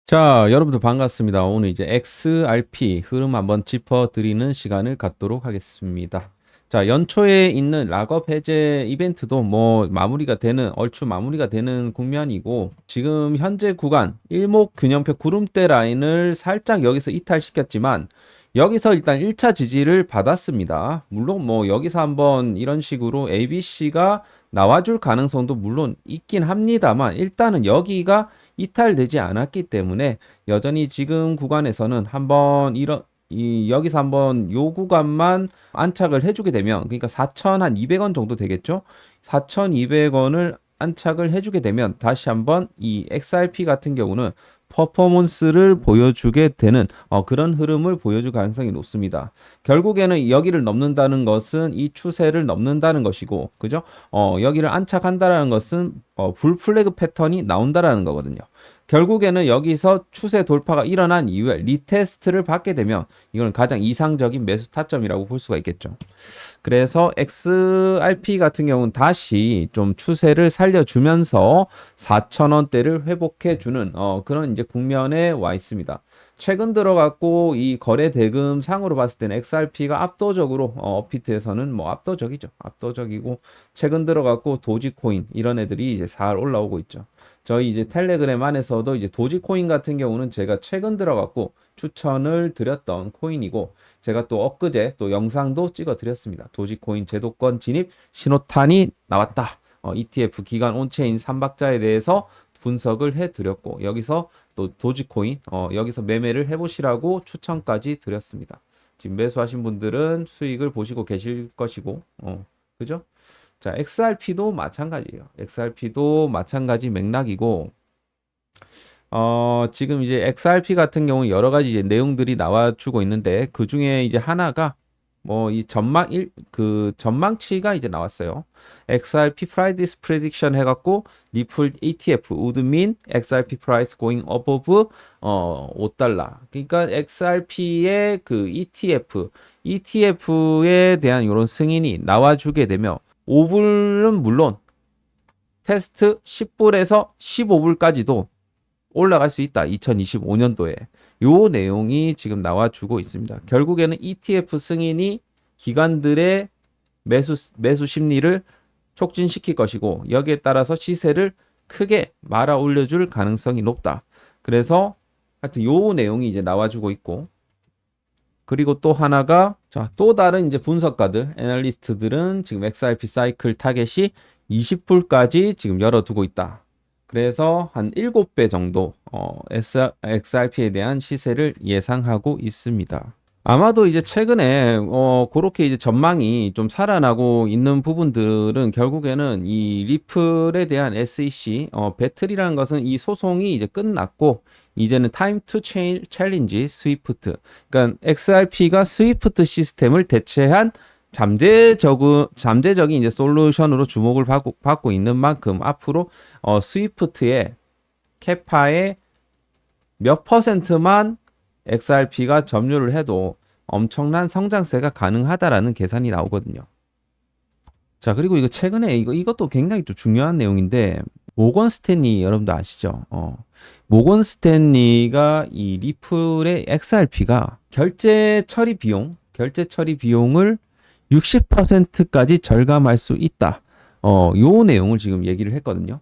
자, 여러분들 반갑습니다. 오늘 이제 XRP 흐름 한번 짚어드리는 시간을 갖도록 하겠습니다. 자, 연초에 있는 락업 해제 이벤트도 뭐 얼추 마무리가 되는 국면이고, 지금 현재 구간 일목균형표 구름대 라인을 살짝 여기서 이탈시켰지만, 여기서 일단 1차 지지를 받았습니다. 물론 뭐 여기서 한번 이런 식으로 ABC가 나와줄 가능성도 물론 있긴 합니다만, 일단은 여기가 이탈되지 않았기 때문에 여전히 지금 구간에서는 여기서 한번 요 구간만 안착을 해주게 되면, 그러니까 4,200원 정도 되겠죠? 4,200원을 안착을 해주게 되면 다시 한번 이 XRP 같은 경우는 퍼포먼스를 보여주게 되는 그런 흐름을 보여줄 가능성이 높습니다. 결국에는 여기를 넘는다는 것은 이 추세를 넘는다는 것이고, 그죠? 여기를 안착한다라는 것은 불 플래그 패턴이 나온다라는 거거든요. 결국에는 여기서 추세 돌파가 일어난 이후에 리테스트를 받게 되면 이건 가장 이상적인 매수 타점이라고 볼 수가 있겠죠. 그래서 XRP 같은 경우는 다시 좀 추세를 살려주면서 4,000원대를 회복해주는 그런 이제 국면에 와 있습니다. 최근 들어갔고 이 거래 대금 상으로 봤을 때는 XRP가 압도적으로 업비트에서는 뭐 압도적이죠. 압도적이고 최근 들어갔고 도지코인 이런 애들이 이제 잘 올라오고 있죠. 저희 이제 텔레그램 안에서도 이제 도지코인 같은 경우는 제가 최근 들어갔고 추천을 드렸던 코인이고, 제가 또 엊그제 또 영상도 찍어 드렸습니다. 도지코인 제도권 진입 신호탄이 나왔다. ETF 기간 온체인 3박자에 대해서 분석을 해 드렸고, 여기서 또 도지코인 여기서 매매를 해보시라고 추천까지 드렸습니다. 지금 매수하신 분들은 수익을 보시고 계실 것이고, 그죠? 자, XRP도 마찬가지예요. XRP도 마찬가지 맥락이고, 지금 이제 XRP 같은 경우 여러 가지 이제 내용들이 나와주고 있는데, 그 중에 이제 하나가 뭐 이 전망치가 이제 나왔어요. XRP Price Prediction 해갖고 리플 ETF would mean XRP price going above $5. 그러니까 XRP의 그 ETF에 대한 이런 승인이 나와주게 되면 5불은 물론 테스트 10불에서 15불까지도 올라갈 수 있다. 2025년도에. 요 내용이 지금 나와주고 있습니다. 결국에는 ETF 승인이 기관들의 매수 심리를 촉진시킬 것이고, 여기에 따라서 시세를 크게 말아 올려줄 가능성이 높다. 그래서 하여튼 요 내용이 이제 나와주고 있고, 그리고 또 하나가, 자, 또 다른 이제 분석가들, 애널리스트들은 지금 XRP 사이클 타겟이 20불까지 지금 열어두고 있다. 그래서 한 7배 정도 XRP에 대한 시세를 예상하고 있습니다. 아마도 이제 최근에 그렇게 이제 전망이 좀 살아나고 있는 부분들은 결국에는 이 리플에 대한 SEC 배틀이라는 것은 이 소송이 이제 끝났고, 이제는 타임 투 챌린지 스위프트, 그러니까 XRP가 스위프트 시스템을 대체한 잠재적인 이제 솔루션으로 주목을 받고 있는 만큼, 앞으로 스위프트의 캐파의 몇 퍼센트만 XRP가 점유를 해도 엄청난 성장세가 가능하다라는 계산이 나오거든요. 자, 그리고 이거 최근에 이것도 굉장히 또 중요한 내용인데, 모건 스탠리 여러분도 아시죠? 모건 스탠리가 이 리플의 XRP가 결제 처리 비용을 60%까지 절감할 수 있다. 요 내용을 지금 얘기를 했거든요.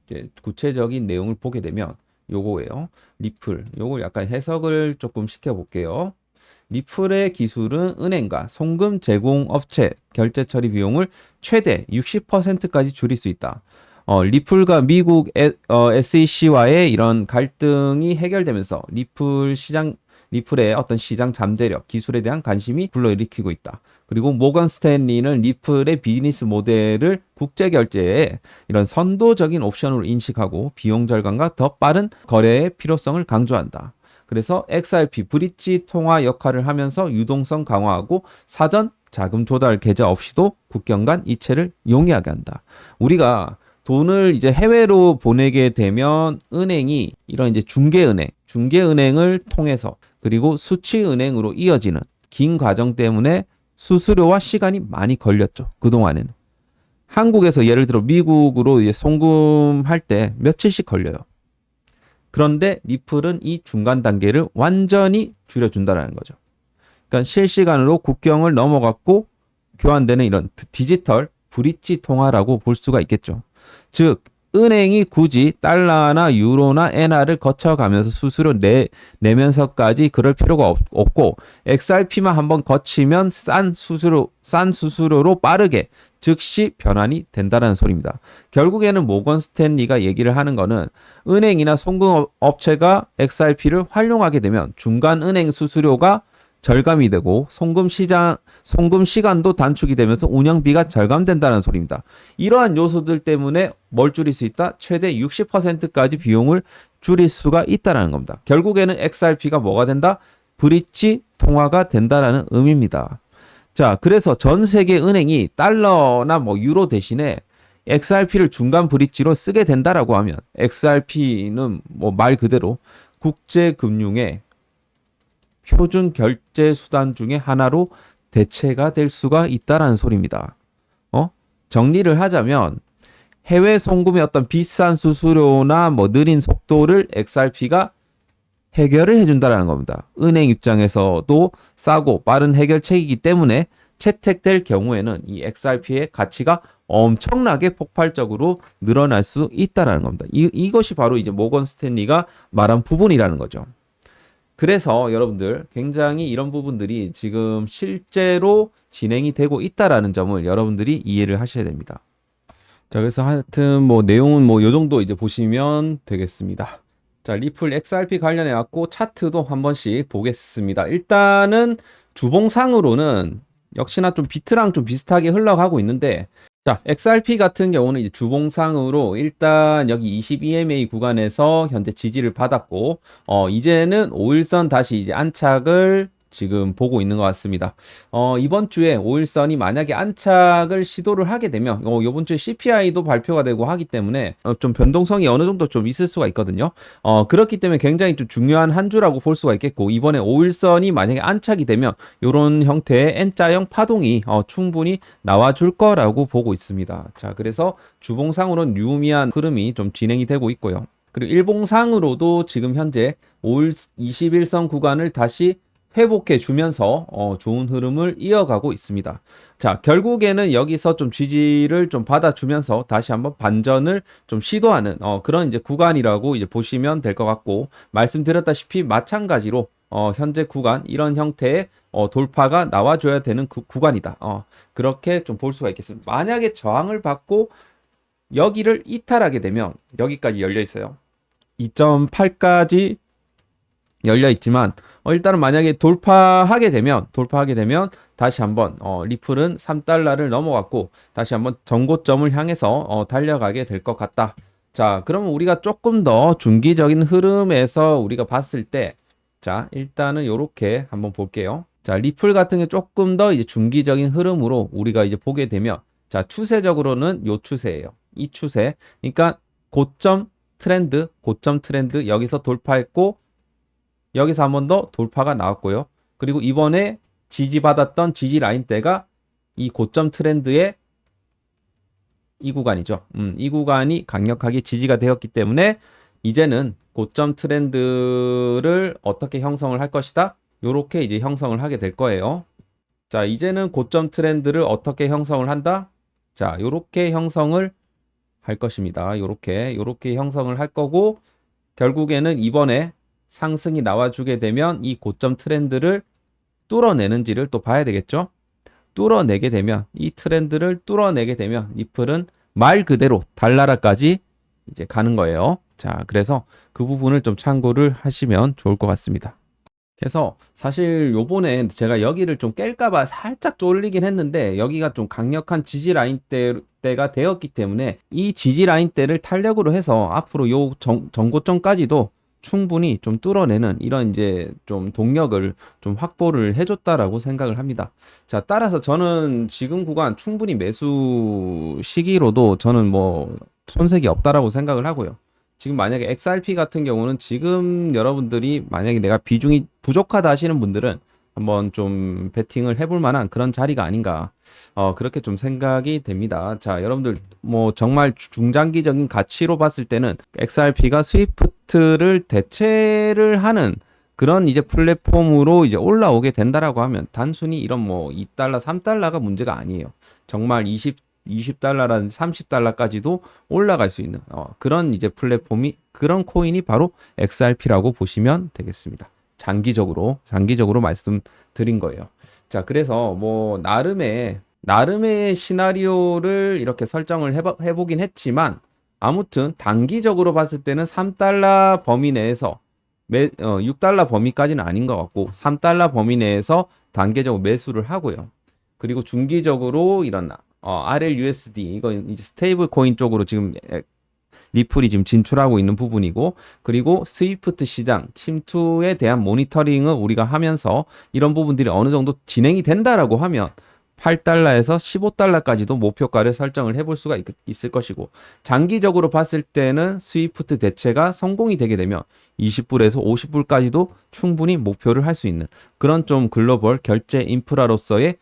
이제 구체적인 내용을 보게 되면 요거예요. 리플. 요걸 약간 해석을 조금 시켜볼게요. 리플의 기술은 은행과 송금 제공업체 결제 처리 비용을 최대 60%까지 줄일 수 있다. 리플과 미국 SEC와의 이런 갈등이 해결되면서 리플의 어떤 시장 잠재력, 기술에 대한 관심이 불러일으키고 있다. 그리고 모건 스탠리는 리플의 비즈니스 모델을 국제 결제에 이런 선도적인 옵션으로 인식하고 비용 절감과 더 빠른 거래의 필요성을 강조한다. 그래서 XRP 브릿지 통화 역할을 하면서 유동성 강화하고 사전 자금 조달 계좌 없이도 국경 간 이체를 용이하게 한다. 우리가 돈을 이제 해외로 보내게 되면 은행이 이런 이제 중개은행을 통해서, 그리고 수취은행으로 이어지는 긴 과정 때문에 수수료와 시간이 많이 걸렸죠. 그동안에는. 한국에서 예를 들어 미국으로 이제 송금할 때 며칠씩 걸려요. 그런데 리플은 이 중간 단계를 완전히 줄여준다는 거죠. 그러니까 실시간으로 국경을 넘어갔고 교환되는 이런 디지털 브릿지 통화라고 볼 수가 있겠죠. 즉 은행이 굳이 달러나 유로나 엔화를 거쳐가면서 수수료 내면서까지 그럴 필요가 없고 XRP만 한번 거치면 싼 수수료로 빠르게 즉시 변환이 된다는 소리입니다. 결국에는 모건 스탠리가 얘기를 하는 거는 은행이나 송금업체가 XRP를 활용하게 되면 중간 은행 수수료가 절감이 되고 송금 시간도 단축이 되면서 운영비가 절감된다는 소리입니다. 이러한 요소들 때문에 뭘 줄일 수 있다? 최대 60%까지 비용을 줄일 수가 있다는 겁니다. 결국에는 XRP가 뭐가 된다? 브릿지 통화가 된다라는 의미입니다. 자, 그래서 전 세계 은행이 달러나 뭐 유로 대신에 XRP를 중간 브릿지로 쓰게 된다라고 하면 XRP는 뭐 말 그대로 국제금융의 표준 결제 수단 중에 하나로 대체가 될 수가 있다라는 소리입니다. 정리를 하자면 해외 송금의 어떤 비싼 수수료나 뭐 느린 속도를 XRP가 해결을 해준다라는 겁니다. 은행 입장에서도 싸고 빠른 해결책이기 때문에 채택될 경우에는 이 XRP의 가치가 엄청나게 폭발적으로 늘어날 수 있다라는 겁니다. 이것이 바로 이제 모건 스탠리가 말한 부분이라는 거죠. 그래서 여러분들 굉장히 이런 부분들이 지금 실제로 진행이 되고 있다라는 점을 여러분들이 이해를 하셔야 됩니다. 자, 그래서 하여튼 뭐 내용은 뭐 요 정도 이제 보시면 되겠습니다. 자, 리플 XRP 관련해 갖고 차트도 한 번씩 보겠습니다. 일단은 주봉상으로는 역시나 좀 비트랑 좀 비슷하게 흘러가고 있는데, 자, XRP 같은 경우는 이제 주봉상으로 일단 여기 22MA 구간에서 현재 지지를 받았고, 이제는 5일선 다시 이제 안착을 지금 보고 있는 것 같습니다. 이번 주에 5일선이 만약에 안착을 시도를 하게 되면, 이번 주에 CPI도 발표가 되고 하기 때문에 좀 변동성이 어느 정도 좀 있을 수가 있거든요. 그렇기 때문에 굉장히 좀 중요한 한 주라고 볼 수가 있겠고, 이번에 5일선이 만약에 안착이 되면 이런 형태의 N자형 파동이 충분히 나와줄 거라고 보고 있습니다. 자, 그래서 주봉상으로는 유의미한 흐름이 좀 진행이 되고 있고요. 그리고 일봉상으로도 지금 현재 21선 구간을 다시 회복해 주면서 좋은 흐름을 이어가고 있습니다. 자, 결국에는 여기서 좀 지지를 좀 받아주면서 다시 한번 반전을 좀 시도하는 그런 이제 구간이라고 이제 보시면 될 것 같고, 말씀드렸다시피 마찬가지로 현재 구간 이런 형태의 돌파가 나와줘야 되는 구간이다. 그렇게 좀 볼 수가 있겠습니다. 만약에 저항을 받고 여기를 이탈하게 되면 여기까지 열려 있어요. 2.8까지 열려 있지만 일단은 만약에 돌파하게 되면 다시 한번 리플은 3달러를 넘어갔고 다시 한번 전고점을 향해서 달려가게 될 것 같다. 자, 그러면 우리가 조금 더 중기적인 흐름에서 우리가 봤을 때, 자, 일단은 요렇게 한번 볼게요. 자, 리플 같은 게 조금 더 이제 중기적인 흐름으로 우리가 이제 보게 되면, 자, 추세적으로는 요 추세예요. 이 추세. 그러니까 고점 트렌드 여기서 돌파했고 여기서 한 번 더 돌파가 나왔고요. 그리고 이번에 지지받았던 지지 라인대가 이 고점 트렌드의 이 구간이죠. 이 구간이 강력하게 지지가 되었기 때문에 이제는 고점 트렌드를 어떻게 형성을 할 것이다? 요렇게 이제 형성을 하게 될 거예요. 자, 이제는 고점 트렌드를 어떻게 형성을 한다? 자, 요렇게 형성을 할 것입니다. 요렇게 형성을 할 거고, 결국에는 이번에 상승이 나와주게 되면 이 고점 트렌드를 뚫어내는지를 또 봐야 되겠죠. 뚫어내게 되면, 이 트렌드를 뚫어내게 되면 리플은 말 그대로 달나라까지 이제 가는 거예요. 자, 그래서 그 부분을 좀 참고를 하시면 좋을 것 같습니다. 그래서 사실 요번에 제가 여기를 좀 깰까봐 살짝 쫄리긴 했는데, 여기가 좀 강력한 지지 라인대가 되었기 때문에 이 지지 라인대를 탄력으로 해서 앞으로 요 전고점까지도 충분히 좀 뚫어내는 이런 이제 좀 동력을 좀 확보를 해줬다라고 생각을 합니다. 자, 따라서 저는 지금 구간 충분히 매수 시기로도 저는 뭐 손색이 없다라고 생각을 하고요. 지금 만약에 XRP 같은 경우는 지금 여러분들이 만약에 내가 비중이 부족하다 하시는 분들은 한번 좀 베팅을 해볼 만한 그런 자리가 아닌가. 그렇게 좀 생각이 됩니다. 자, 여러분들 뭐 정말 중장기적인 가치로 봤을 때는 XRP가 스위프트를 대체를 하는 그런 이제 플랫폼으로 이제 올라오게 된다라고 하면 단순히 이런 뭐 2달러, 3달러가 문제가 아니에요. 정말 20달러라든지 30달러까지도 올라갈 수 있는 그런 이제 플랫폼이 그런 코인이 바로 XRP라고 보시면 되겠습니다. 장기적으로 말씀드린 거예요. 자, 그래서 뭐 나름의 시나리오를 이렇게 설정을 해보긴 했지만 아무튼 단기적으로 봤을 때는 3달러 범위 내에서 6달러 범위까지는 아닌 것 같고 3달러 범위 내에서 단계적으로 매수를 하고요. 그리고 중기적으로 이런 RLUSD 이거 이제 스테이블 코인 쪽으로 지금 리플이 지금 진출하고 있는 부분이고, 그리고 스위프트 시장 침투에 대한 모니터링을 우리가 하면서 이런 부분들이 어느 정도 진행이 된다라고 하면 8달러에서 15달러까지도 목표가를 설정을 해볼 수가 있을 것이고, 장기적으로 봤을 때는 스위프트 대체가 성공이 되게 되면 20불에서 50불까지도 충분히 목표를 할 수 있는 그런 좀 글로벌 결제 인프라로서의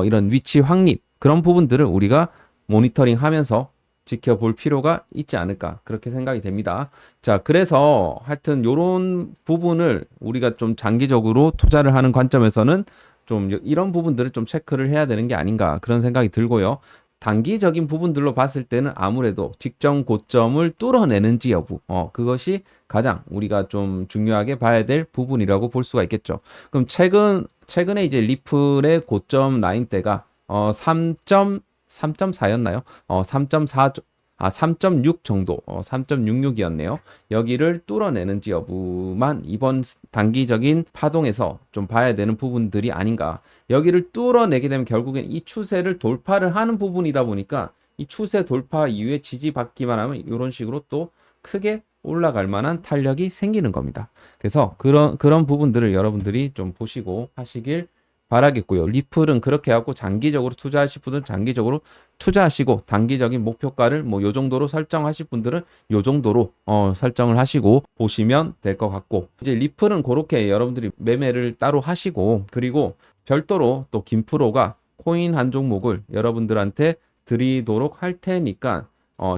이런 위치 확립, 그런 부분들을 우리가 모니터링 하면서 지켜볼 필요가 있지 않을까, 그렇게 생각이 됩니다. 자, 그래서 하여튼 요런 부분을 우리가 좀 장기적으로 투자를 하는 관점에서는 좀 이런 부분들을 좀 체크를 해야 되는 게 아닌가, 그런 생각이 들고요. 단기적인 부분들로 봤을 때는 아무래도 직전 고점을 뚫어내는지 여부, 그것이 가장 우리가 좀 중요하게 봐야 될 부분이라고 볼 수가 있겠죠. 그럼 최근에 이제 리플의 고점 라인대가 3.4였나요? 3.6 정도, 3.66이었네요. 여기를 뚫어내는지 여부만 이번 단기적인 파동에서 좀 봐야 되는 부분들이 아닌가. 여기를 뚫어내게 되면 결국엔 이 추세를 돌파를 하는 부분이다 보니까 이 추세 돌파 이후에 지지받기만 하면 이런 식으로 또 크게 올라갈 만한 탄력이 생기는 겁니다. 그래서 그런 부분들을 여러분들이 좀 보시고 하시길 바라겠고요. 리플은 그렇게 하고 장기적으로 투자하실 분은 장기적으로 투자하시고, 단기적인 목표가를 뭐 요 정도로 설정하실 분들은 요 정도로 설정을 하시고 보시면 될 것 같고, 이제 리플은 그렇게 여러분들이 매매를 따로 하시고, 그리고 별도로 또 김프로가 코인 한 종목을 여러분들한테 드리도록 할 테니까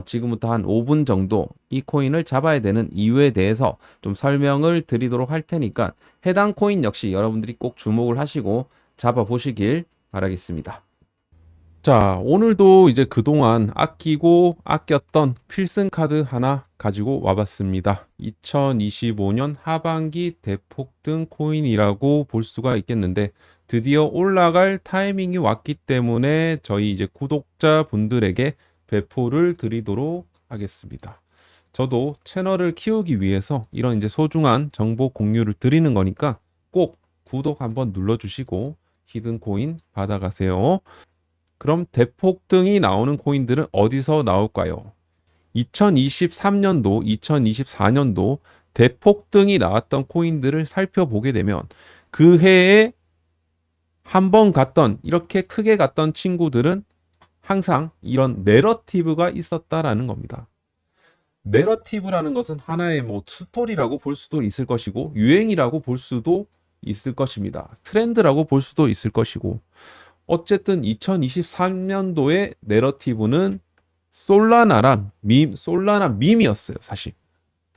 지금부터 한 5분 정도 이 코인을 잡아야 되는 이유에 대해서 좀 설명을 드리도록 할 테니까 해당 코인 역시 여러분들이 꼭 주목을 하시고 잡아보시길 바라겠습니다. 자, 오늘도 이제 그동안 아끼고 아꼈던 필승카드 하나 가지고 와봤습니다. 2025년 하반기 대폭등 코인이라고 볼 수가 있겠는데, 드디어 올라갈 타이밍이 왔기 때문에 저희 이제 구독자분들에게 배포를 드리도록 하겠습니다. 저도 채널을 키우기 위해서 이런 이제 소중한 정보 공유를 드리는 거니까 꼭 구독 한번 눌러주시고 히든 코인 받아가세요. 그럼 대폭등이 나오는 코인들은 어디서 나올까요? 2023년도, 2024년도 대폭등이 나왔던 코인들을 살펴보게 되면 그 해에 한 번 갔던, 이렇게 크게 갔던 친구들은 항상 이런 내러티브가 있었다라는 겁니다. 내러티브라는 것은 하나의 뭐 스토리라고 볼 수도 있을 것이고, 유행이라고 볼 수도 있을 것입니다. 트렌드라고 볼 수도 있을 것이고, 어쨌든 2023년도의 내러티브는 솔라나 밈이었어요, 사실.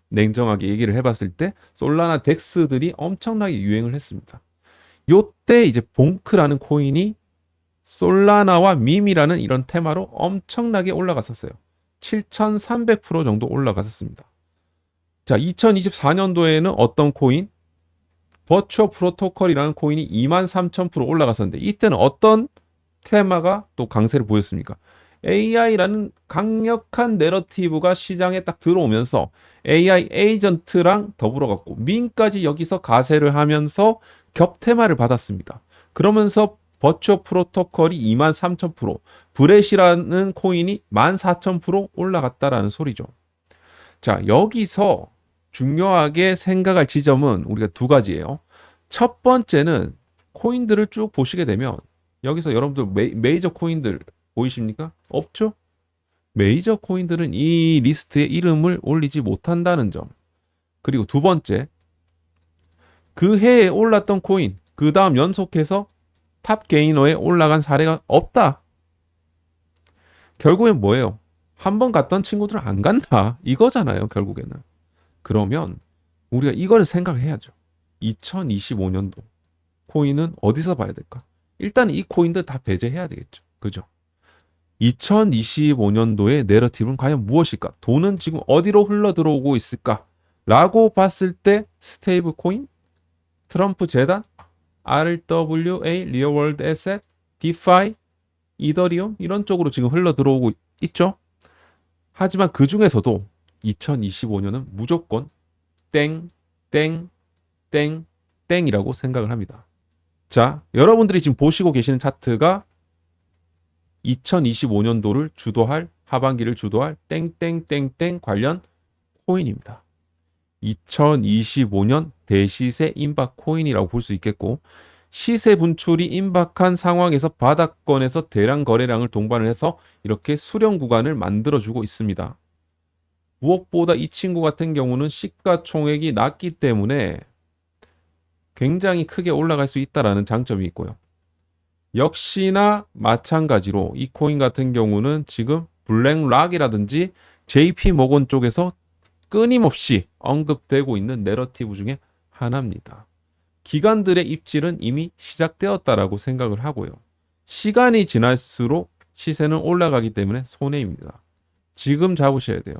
냉정하게 얘기를 해봤을 때 솔라나 덱스들이 엄청나게 유행을 했습니다. 요때 이제 봉크라는 코인이 솔라나와 밈이라는 이런 테마로 엄청나게 올라갔었어요. 7,300% 정도 올라갔었습니다. 자, 2024년도에는 어떤 코인? 버추어 프로토콜이라는 코인이 23,000% 올라갔었는데, 이때는 어떤 테마가 또 강세를 보였습니까? AI라는 강력한 내러티브가 시장에 딱 들어오면서 AI 에이전트랑 더불어 갖고 민까지 여기서 가세를 하면서 겹테마를 받았습니다. 그러면서 버추어 프로토콜이 23,000%, 브렛이라는 코인이 14,000% 올라갔다라는 소리죠. 자, 여기서 중요하게 생각할 지점은 우리가 두 가지예요. 첫 번째는 코인들을 쭉 보시게 되면 여기서 여러분들 메이저 코인들 보이십니까? 없죠? 메이저 코인들은 이 리스트에 이름을 올리지 못한다는 점. 그리고 두 번째, 그 해에 올랐던 코인, 그 다음 연속해서 탑 게이너에 올라간 사례가 없다. 결국엔 뭐예요? 한 번 갔던 친구들은 안 간다. 이거잖아요, 결국에는. 그러면 우리가 이거를 생각해야죠. 2025년도 코인은 어디서 봐야 될까? 일단 이 코인들 다 배제해야 되겠죠. 그죠? 2025년도의 내러티브는 과연 무엇일까? 돈은 지금 어디로 흘러 들어오고 있을까? 라고 봤을 때 스테이블 코인, 트럼프 재단, RWA, Real World Asset, 디파이, 이더리움 이런 쪽으로 지금 흘러 들어오고 있죠. 하지만 그 중에서도 2025년은 무조건 땡, 땡, 땡, 땡이라고 생각을 합니다. 자, 여러분들이 지금 보시고 계시는 차트가 2025년도를 주도할 하반기를 주도할 땡땡땡땡 관련 코인입니다. 2025년 대시세 임박 코인이라고 볼 수 있겠고 시세 분출이 임박한 상황에서 바닥권에서 대량 거래량을 동반을 해서 이렇게 수렴 구간을 만들어주고 있습니다. 무엇보다 이 친구 같은 경우는 시가총액이 낮기 때문에 굉장히 크게 올라갈 수 있다는 장점이 있고요. 역시나 마찬가지로 이 코인 같은 경우는 지금 블랙락이라든지 JP 모건 쪽에서 끊임없이 언급되고 있는 내러티브 중에 하나입니다. 기관들의 입질은 이미 시작되었다라고 생각을 하고요. 시간이 지날수록 시세는 올라가기 때문에 손해입니다. 지금 잡으셔야 돼요.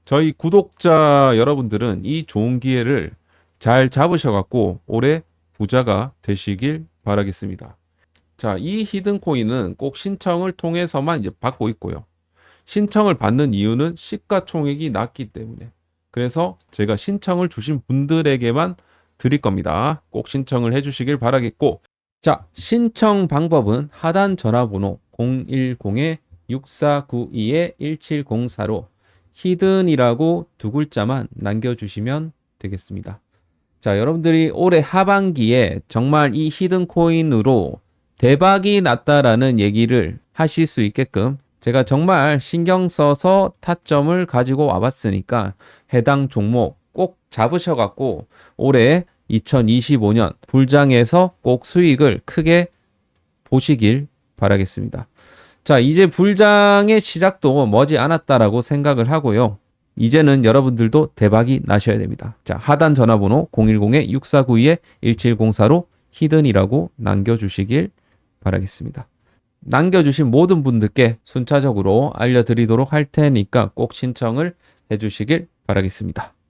저희 구독자 여러분들은 이 좋은 기회를 잘 잡으셔갖고 올해 부자가 되시길 바라겠습니다. 자, 이 히든 코인은 꼭 신청을 통해서만 이제 받고 있고요. 신청을 받는 이유는 시가총액이 낮기 때문에. 그래서 제가 신청을 주신 분들에게만 드릴 겁니다. 꼭 신청을 해주시길 바라겠고. 자, 신청 방법은 하단 전화번호 010-6492-1704로 히든이라고 두 글자만 남겨주시면 되겠습니다. 자, 여러분들이 올해 하반기에 정말 이 히든 코인으로 대박이 났다라는 얘기를 하실 수 있게끔 제가 정말 신경 써서 타점을 가지고 와봤으니까 해당 종목 꼭 잡으셔갖고 올해 2025년 불장에서 꼭 수익을 크게 보시길 바라겠습니다. 자, 이제 불장의 시작도 머지 않았다라고 생각을 하고요. 이제는 여러분들도 대박이 나셔야 됩니다. 자, 하단 전화번호 010-6492-1704로 히든이라고 남겨주시길 바라겠습니다. 남겨주신 모든 분들께 순차적으로 알려드리도록 할 테니까 꼭 신청을 해주시길 바라겠습니다.